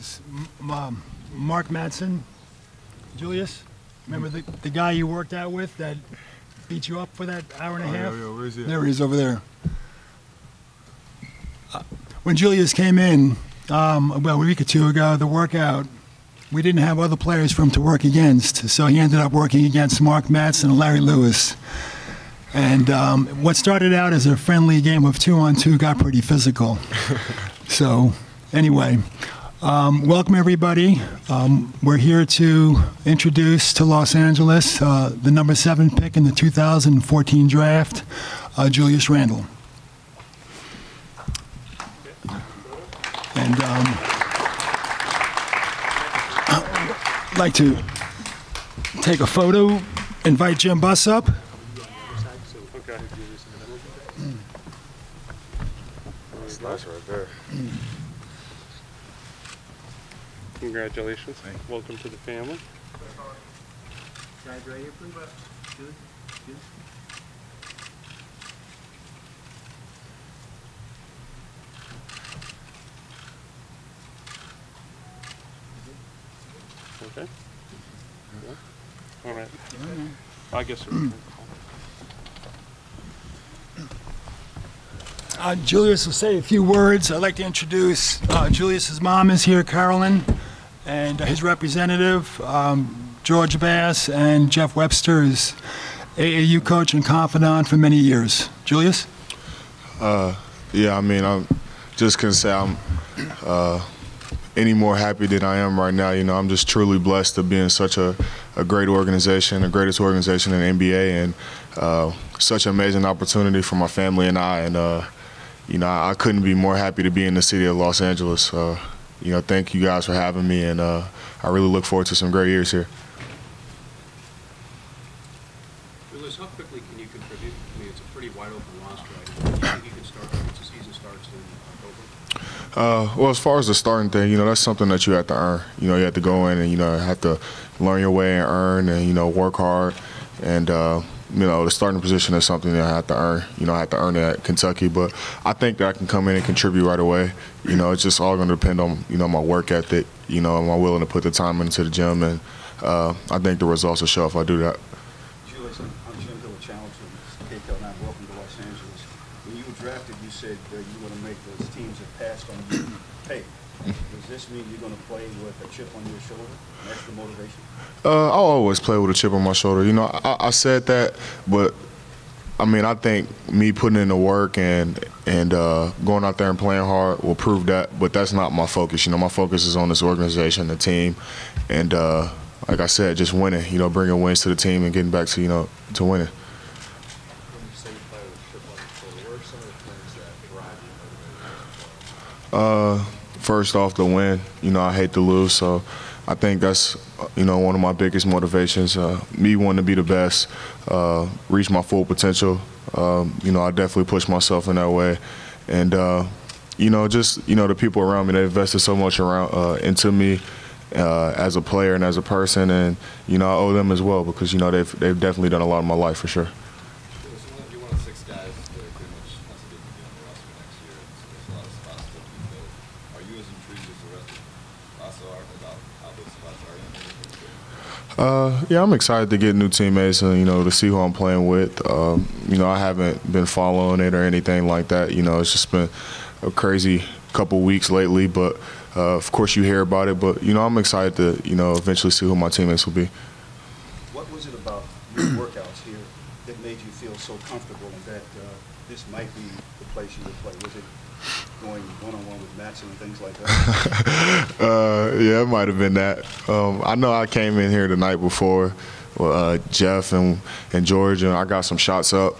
was Mark Madsen. Julius, remember the guy you worked out with that beat you up for that hour and a half? Yeah, where is he? There he is over there. When Julius came in, about a week or two ago, the workout, we didn't have other players for him to work against, so he ended up working against Mark Madsen and Larry Lewis. And what started out as a friendly game of 2-on-2 got pretty physical. So, anyway, welcome everybody. We're here to introduce to Los Angeles the number 7 pick in the 2014 draft, Julius Randle. And I'd like to take a photo, invite Jim Buss up. Okay. That's nice right there. Congratulations. Welcome to the family. Guys right here, please. Good. Good. Okay. Yeah. All right. I guess. Julius will say a few words. I'd like to introduce Julius's mom is here, Carolyn, and his representative, George Bass, and Jeff Webster is AAU coach and confidant for many years. Julius? Yeah, I mean, I'm just gonna say I'm any more happy than I am right now. You know, I'm just truly blessed to be in such a great organization, the greatest organization in the NBA, and such an amazing opportunity for my family and I. And you know, I couldn't be more happy to be in the city of Los Angeles. You know, thank you guys for having me, and I really look forward to some great years here. Julius, how quickly can you contribute? I mean, it's a pretty wide open roster right now. Do you think you can start once the season starts in October? Well, as far as the starting thing, you know, that's something that you have to earn. You know, you have to go in and, you know, have to learn your way and earn and, you know, work hard. And, you know, the starting position is something that I have to earn. You know, I have to earn it at Kentucky. But I think that I can come in and contribute right away. You know, it's just all going to depend on, you know, my work ethic. You know, am I willing to put the time into the gym? And I think the results will show if I do that. Julius, I'm Jim Hill, Channel 2, KCAL9. Welcome to Los Angeles. When you were drafted, you said that you were going to make those teams that passed on you pay. Does this mean you're going to play with a chip on your shoulder, an extra motivation? I'll always play with a chip on my shoulder. You know, I said that, but I mean, I think me putting in the work and going out there and playing hard will prove that. But that's not my focus. You know, my focus is on this organization, the team, and like I said, just winning. You know, bringing wins to the team and getting back to, you know, to winning. When you say you play with a chip on your shoulder, what are some of the things that drive you? First off, the win. You know, I hate to lose, so I think that's, you know, one of my biggest motivations. Me wanting to be the best, reach my full potential. You know, I definitely push myself in that way, and you know, just, you know, the people around me, they invested so much into me as a player and as a person, and you know, I owe them as well because, you know, they've definitely done a lot in my life for sure. You're one of 6 guys that pretty much has to be on the roster next year. So there's a lot of spots that you fill. Are you as intrigued as the rest of us are about how those spots are? Yeah, I'm excited to get new teammates and, you know, to see who I'm playing with. You know, I haven't been following it or anything like that. You know, it's just been a crazy couple weeks lately, but of course you hear about it. But, you know, I'm excited to, you know, eventually see who my teammates will be. What was it about your workouts here that made you feel so comfortable and that this might be the place you would play? Was it going one-on-one with Madsen and things like that? Yeah, it might have been that. I know I came in here the night before with Jeff and George, and I got some shots up.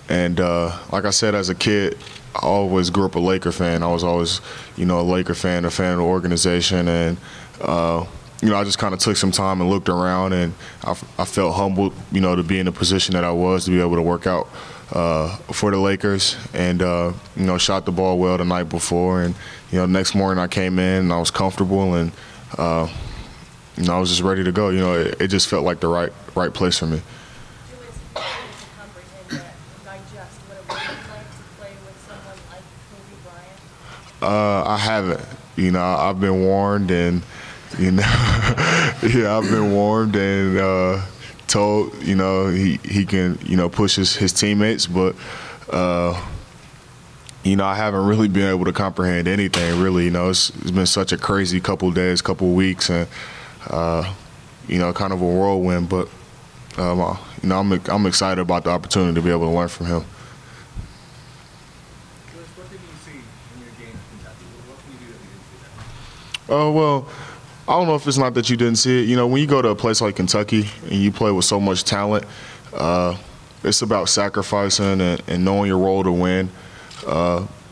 And like I said, as a kid, I always grew up a Laker fan. I was always, you know, a Laker fan, a fan of the organization. And, you know, I just kind of took some time and looked around, and I felt humbled, you know, to be in the position that I was, to be able to work out for the Lakers, and you know, shot the ball well the night before, and you know, next morning I came in and I was comfortable, and you know, I was just ready to go. You know, it just felt like the right place for me. Julius, you to comprehend that and digest what it would look like to play with someone like Kobe Bryant? I haven't. you know, I've been warned, and you know, yeah, I've been warned and told, you know, he can, you know, push his teammates, but you know, I haven't really been able to comprehend anything really. You know, it's been such a crazy couple days, couple weeks, and you know, kind of a whirlwind. But you know, I'm excited about the opportunity to be able to learn from him. Julius, what did you see in your game in Kentucky? What can you do that we didn't see that? Oh, well, I don't know if it's not that you didn't see it. You know, when you go to a place like Kentucky and you play with so much talent, it's about sacrificing and knowing your role to win.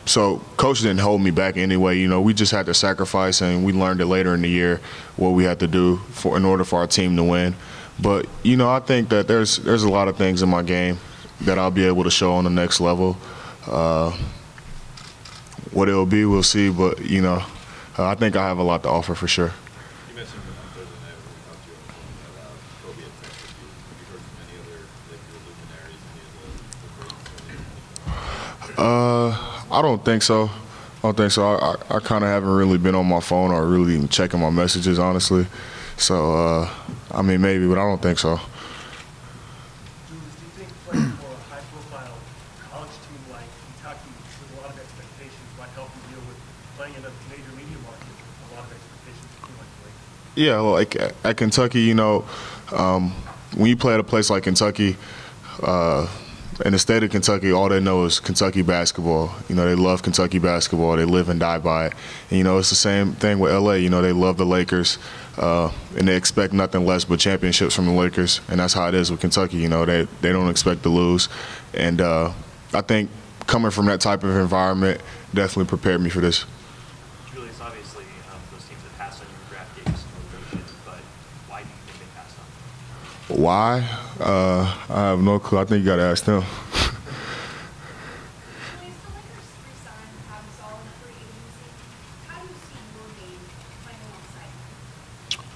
So coach didn't hold me back anyway. You know, we just had to sacrifice, and we learned it later in the year what we had to do in order for our team to win. But, you know, I think that there's a lot of things in my game that I'll be able to show on the next level. What it'll be, we'll see. But, you know, I think I have a lot to offer for sure. You mentioned on Thursday night when we talked to you about Kobe at Texas. Have you heard from any other Laker luminaries, any of the greats? I don't think so. I kind of haven't really been on my phone or really even checking my messages, honestly. So, I mean, maybe, but I don't think so. Julius, do you think playing for a high-profile college team like Kentucky with a lot of expectations might help you deal with playing in a major media market with a lot of expectations for a team like the Lakers? Yeah, like at Kentucky, you know, when you play at a place like Kentucky, in the state of Kentucky, all they know is Kentucky basketball. You know, they love Kentucky basketball. They live and die by it. And, you know, it's the same thing with LA. You know, they love the Lakers, and they expect nothing less but championships from the Lakers. And that's how it is with Kentucky. You know, they don't expect to lose. And I think coming from that type of environment definitely prepared me for this. Julius, obviously, those teams that passed on your draft gave you some motivation, but why do you think they passed on? Why? I have no clue. I think you got to ask them. Julius, the Lakers re-signed Pau in free agency. How do you see your game playing alongside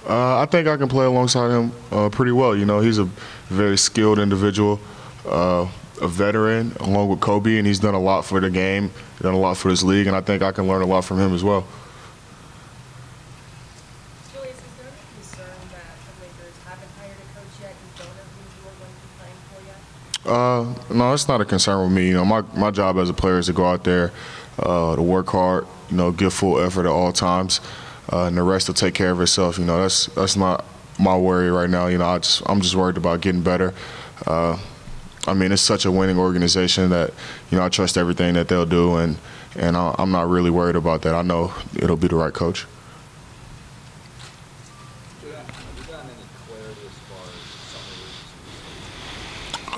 him? I think I can play alongside him pretty well. You know, he's a very skilled individual, a veteran, along with Kobe, and he's done a lot for the game, done a lot for this league, and I think I can learn a lot from him as well. Julius, is there any concern that the Lakers haven't hired a coach yet and don't know who you are going to be playing for yet? No, it's not a concern with me. You know, my job as a player is to go out there, to work hard, you know, give full effort at all times, and the rest will take care of itself. You know, that's not my worry right now. You know, I'm just worried about getting better. I mean, it's such a winning organization that, you know, I trust everything that they'll do, and I'm not really worried about that. I know it'll be the right coach. Have you gotten any clarity as far as summer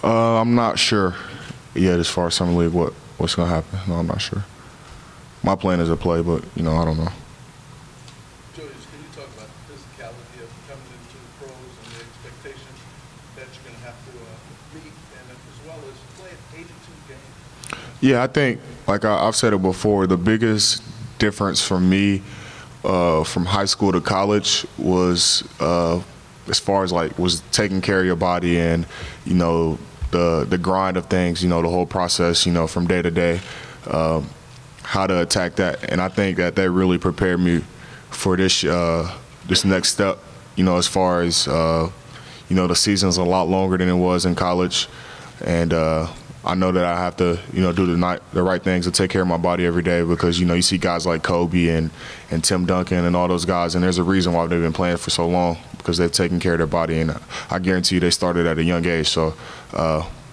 league? I'm not sure yet as far as summer league what's going to happen. No, I'm not sure. My plan is to play, but, you know, I don't know. Julius, can you talk about the physicality of coming into the pros and the expectations that you're going to have to meet, and as well as play an 82 game? Yeah, I think, like I've said it before, the biggest difference for me from high school to college was as far as was taking care of your body and, you know, the grind of things, you know, the whole process, you know, from day to day, how to attack that. And I think that really prepared me for this next step, you know, as far as, you know, the season's a lot longer than it was in college. And I know that I have to, you know, do the right things to take care of my body every day, because, you know, you see guys like Kobe and Tim Duncan and all those guys, and there's a reason why they've been playing for so long, because they've taken care of their body, and I guarantee you they started at a young age. So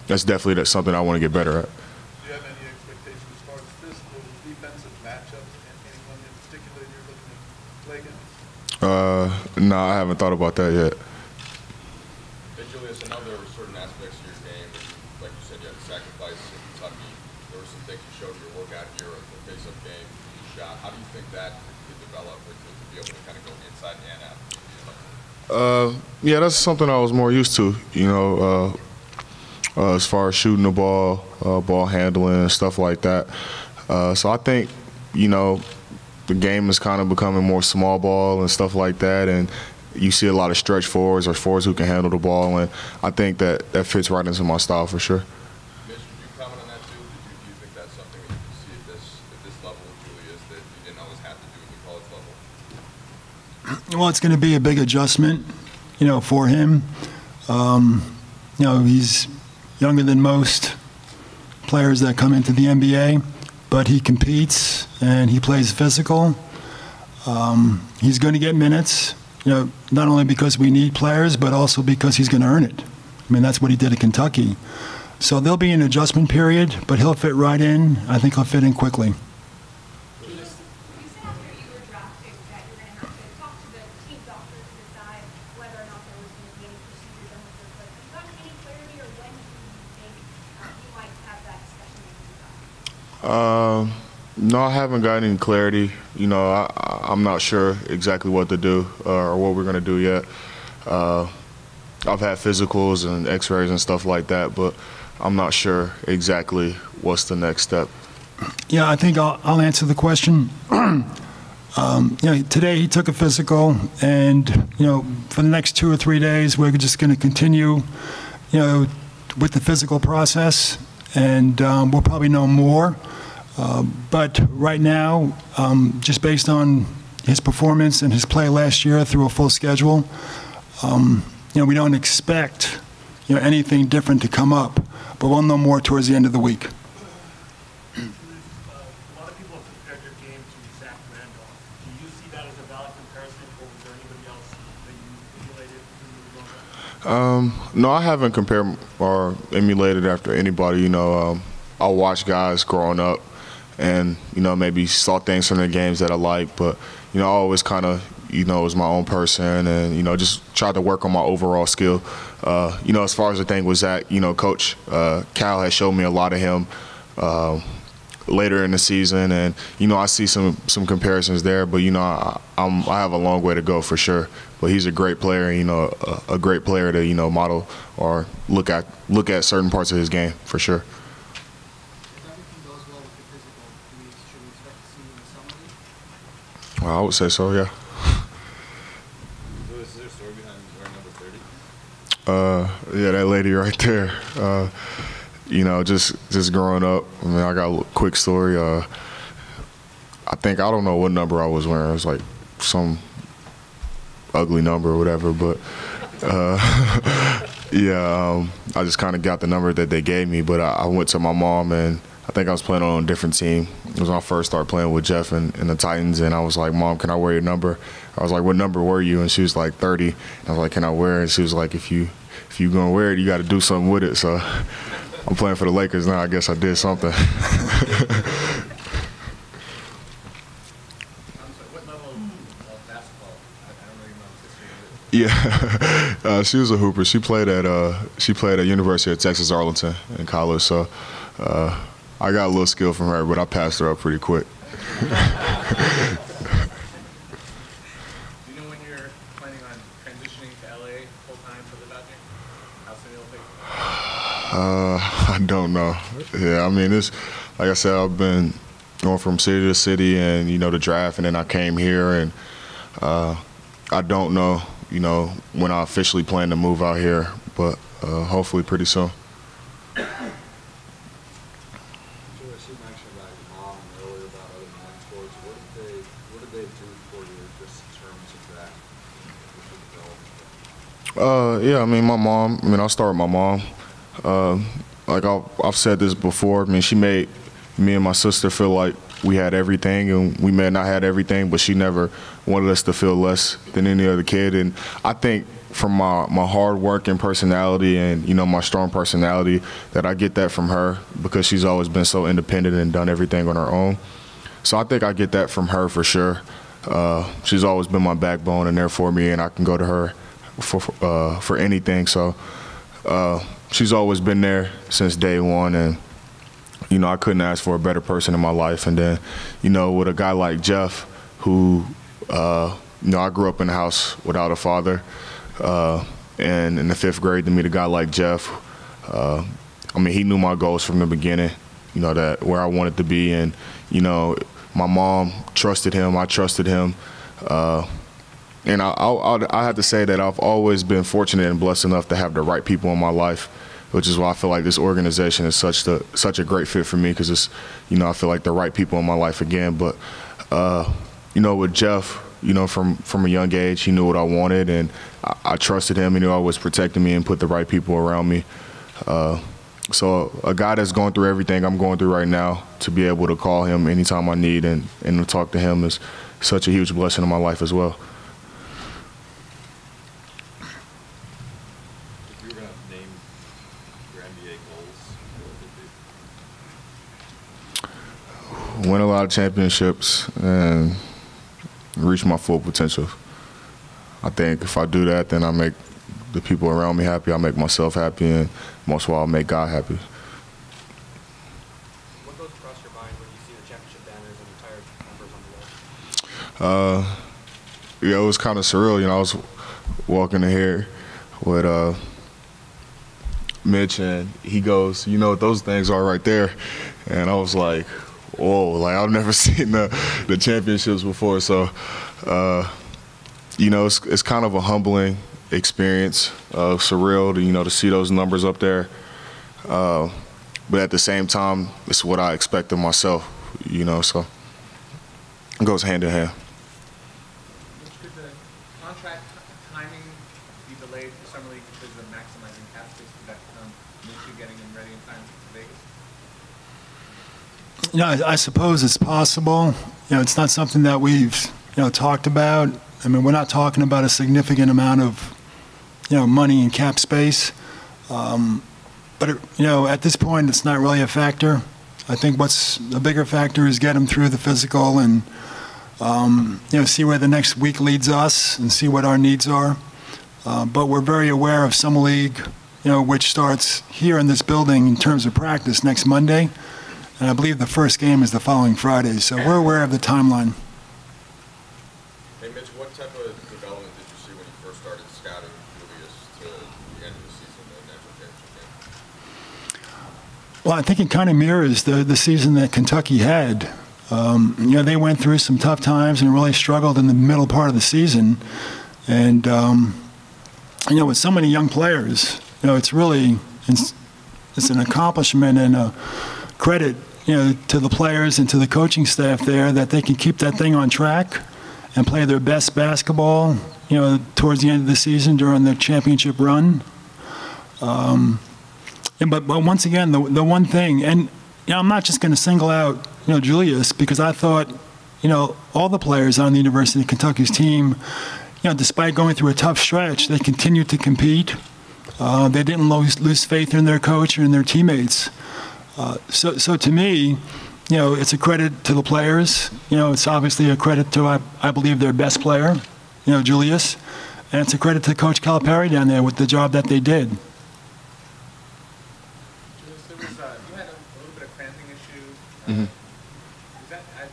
that's definitely something I want to get better at. Do you have any expectations as far as physical defensive matchups and anyone in particular you're looking to play against? No, I haven't thought about that yet. Hey, Julius, in other certain aspects of your game, like you said, you had to sacrifice in Kentucky. There were some things you showed in your workout here, the face-up game, the shot. How do you think that could develop, or to be able to kind of go inside and out? Yeah, that's something I was more used to, you know, as far as shooting the ball, ball handling, and stuff like that. So I think, you know, the game is kind of becoming more small ball and stuff like that, and you see a lot of stretch forwards or forwards who can handle the ball, and I think that fits right into my style for sure. Mitch, would you comment on that too? Do you think that's something that you can see at this level of Julius that you didn't always have to do at the college level? Well, it's going to be a big adjustment, for him. He's younger than most players that come into the NBA, but he competes and he plays physical. He's going to get minutes, not only because we need players, but also because he's going to earn it. I mean, that's what he did at Kentucky. So there'll be an adjustment period, but he'll fit right in. I think he'll fit in quickly. You said after you were drafted that you're going to have to talk to the team doctor to decide whether or not there was going to be any procedure done with your foot. Have you gotten any clarity, or when do you think you might have that discussion with your doctor? No, I haven't gotten any clarity. I'm not sure exactly what to do or what we're going to do yet. I've had physicals and x-rays and stuff like that, but I'm not sure exactly what's the next step. Yeah, I think I'll answer the question. Today he took a physical, and for the next 2 or 3 days we're just going to continue, with the physical process, and we'll probably know more. But right now, just based on his performance and his play last year through a full schedule, we don't expect anything different to come up, but we'll know more towards the end of the week. A lot of people have compared your game to Zach Randolph. Do you see that as a valid comparison, or was there anybody else that you emulated when you were growing up? No, I haven't compared or emulated after anybody. I watched guys growing up and, maybe saw things from their games that I like, but, I always kind of, was my own person and, just tried to work on my overall skill. As far as the thing with Zach, Coach Cal has showed me a lot of him later in the season, and, I see some comparisons there, but, I have a long way to go for sure. But he's a great player, a great player to, model or look at certain parts of his game for sure. Well, I would say so, yeah. Is there a story behind wearing number 30? Yeah, that lady right there. Just growing up. I mean, I got a quick story. I don't know what number I was wearing. It was like some ugly number or whatever, but I just kind of got the number that they gave me. But I went to my mom, and I think I was playing on a different team. It was when I first started playing with Jeff and the Titans, and I was like, Mom, can I wear your number? I was like, what number were you? And she was like, 30. And I was like, can I wear it? And she was like, if you gonna wear it, you got to do something with it. So I'm playing for the Lakers now. I guess I did something. What level of basketball? I don't know your mom's history. Yeah, she was a hooper. She played at University of Texas Arlington in college. So I got a little skill from her, but I passed her up pretty quick. Do you know when you're planning on transitioning to LA full time for the Dodgers? How soon it'll take? I don't know. Yeah, I mean, it's like I said, I've been going from city to city, and the draft, and then I came here, and I don't know, when I officially plan to move out here, but hopefully pretty soon. Julius, you mentioned about your mom earlier about other mentors. What did they do for you just in terms of that? Yeah, I mean, my mom. I mean, I'll start with my mom. Like I've said this before. I mean, she made me and my sister feel like we had everything, and we may not had everything, but she never wanted us to feel less than any other kid. And I think from my hard work and personality and, my strong personality, that I get that from her because she's always been so independent and done everything on her own. So I think I get that from her for sure. She's always been my backbone and there for me, and I can go to her for anything. So she's always been there since day one, and I couldn't ask for a better person in my life. And then, with a guy like Jeff, who, I grew up in a house without a father, and in the 5th grade to meet a guy like Jeff, I mean, he knew my goals from the beginning, that where I wanted to be. And, my mom trusted him, I trusted him. And I have to say that I've always been fortunate and blessed enough to have the right people in my life, which is why I feel like this organization is such a great fit for me, because it's, I feel like the right people in my life again. But, with Jeff, you know, from a young age. He knew what I wanted, and I trusted him. He knew always protecting me and put the right people around me. So a guy that's going through everything I'm going through right now, to be able to call him anytime I need and to talk to him is such a huge blessing in my life as well. If you were going to name your NBA goals, what would they be? Win a lot of championships and reach my full potential. I think if I do that, then I make the people around me happy, I make myself happy, and most of all, I'll make God happy. What goes across your mind when you see the championship banners and retired numbers on the wall? Yeah, it was kind of surreal. You know, I was walking in here with Mitch, and he goes, "You know what those things are right there?" And I was like, "Whoa!" Like I've never seen the championships before. So, you know, it's kind of a humbling experience, surreal to, you know, to see those numbers up there. But at the same time, it's what I expect of myself, you know, so it goes hand in hand. Could the contract timing be delayed for Summer League because of maximizing cap space? Could that become an issue getting them ready in time for Vegas? You know, I suppose it's possible. You know, it's not something that we've, you know, talked about. I mean, we're not talking about a significant amount of, you know, money in cap space. But, you know, at this point, it's not really a factor. I think what's a bigger factor is get them through the physical and, you know, see where the next week leads us and see what our needs are. But we're very aware of Summer League, you know, which starts here in this building in terms of practice next Monday. And I believe the first game is the following Friday. So we're aware of the timeline. Hey, Mitch, what type of development did you see when you first started scouting Julius to the end of the season, the national championship game? Well, I think it kind of mirrors the season that Kentucky had. You know, they went through some tough times and really struggled in the middle part of the season. And, you know, with so many young players, you know, it's really, it's an accomplishment and a credit, you know, to the players and to the coaching staff there that they can keep that thing on track and play their best basketball, you know, towards the end of the season during the championship run. But once again, the one thing, and, you know, I'm not just going to single out, you know, Julius, because I thought, you know, all the players on the University of Kentucky's team, you know, despite going through a tough stretch, they continued to compete. They didn't lose faith in their coach or in their teammates. So to me, you know, it's a credit to the players. You know, it's obviously a credit to, I believe, their best player, you know, Julius. And it's a credit to Coach Calipari down there with the job that they did. Julius, you had a little bit of cramping issues. Mm-hmm. Is that, can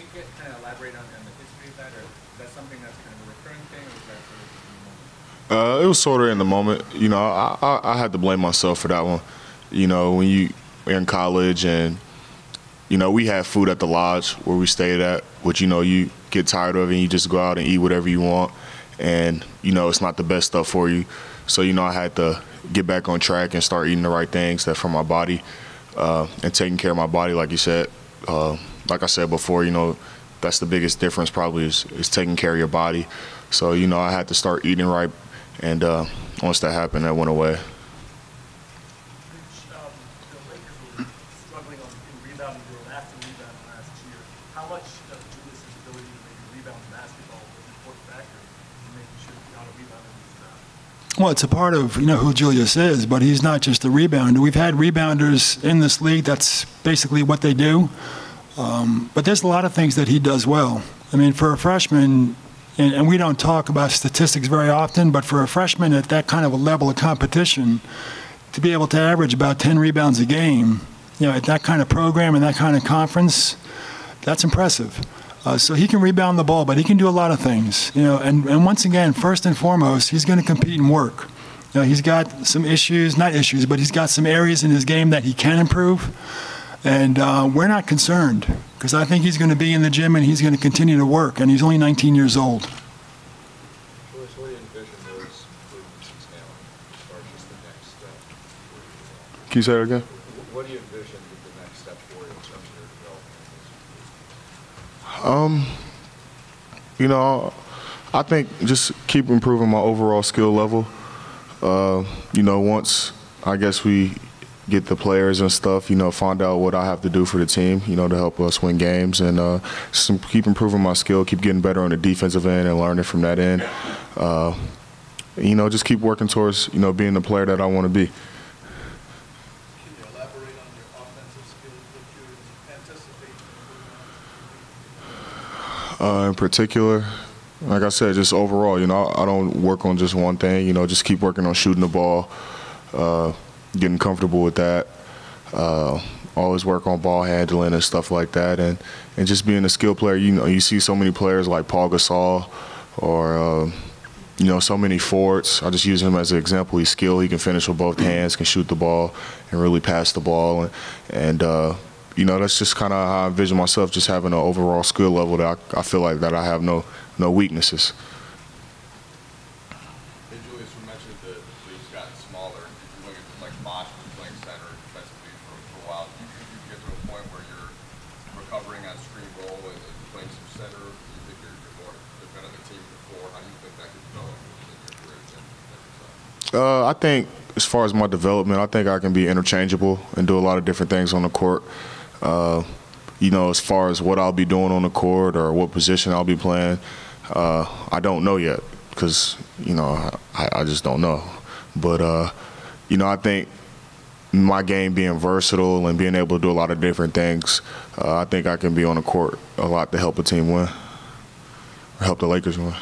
you kind of elaborate on the history of that, or is that something that's kind of a recurring thing, or is that sort of in the moment? It was sort of in the moment. You know, I had to blame myself for that one. You know, when you're in college and, you know, we had food at the lodge where we stayed at, which, you know, you get tired of it and you just go out and eat whatever you want. And, you know, it's not the best stuff for you. So, you know, I had to get back on track and start eating the right things that for my body and taking care of my body, like you said. Like I said before, you know, that's the biggest difference probably is taking care of your body. So, you know, I had to start eating right. And once that happened, that went away. The Lakers were struggling in rebounding. They were last in rebounding last year. How much of Julius' ability to maybe rebound basketball was an important factor in making sure that the rebounding was Well, it's a part of, you know, who Julius is, but he's not just a rebounder. We've had rebounders in this league. That's basically what they do. But there's a lot of things that he does well. I mean, for a freshman, and we don't talk about statistics very often, but for a freshman at that kind of a level of competition, to be able to average about 10 rebounds a game, you know, at that kind of program and that kind of conference, that's impressive. So he can rebound the ball, but he can do a lot of things, you know. And once again, first and foremost, he's going to compete and work. You know, he's got some issues, not issues, but he's got some areas in his game that he can improve. And we're not concerned because I think he's going to be in the gym and he's going to continue to work. And he's only 19 years old. Julius, what do you envision those improvements now as far as just the next step for you? Can you say that again? What do you envision the next step for you in terms of your development? You know, I think just keep improving my overall skill level. You know, once I guess we get the players and stuff, you know, find out what I have to do for the team, you know, to help us win games, and just keep improving my skill, keep getting better on the defensive end and learning from that end. You know, just keep working towards, you know, being the player that I want to be. Can you elaborate on your offensive skills, what you anticipate improving on? In particular, like I said, just overall, you know, I don't work on just one thing, you know, just keep working on shooting the ball, getting comfortable with that, always work on ball handling and stuff like that, and just being a skill player. You know, you see so many players like Paul Gasol or, you know, so many forwards. I just use him as an example. He's skilled, he can finish with both hands, can shoot the ball, and really pass the ball, and you know, that's just kind of how I envision myself, just having an overall skill level that I feel like that I have no weaknesses. Hey, Julius, you mentioned the league's gotten smaller. If you look at like Bosch was playing center defensively for a while, do you think you get to a point where you're recovering on screen roll and playing some center? Do you think you're more been on the team before? How do you think that could develop in your career? I think as far as my development, I think I can be interchangeable and do a lot of different things on the court. You know, as far as what I'll be doing on the court or what position I'll be playing, I don't know yet because, you know, I just don't know. But, you know, I think my game being versatile and being able to do a lot of different things, I think I can be on the court a lot to help a team win, or help the Lakers win.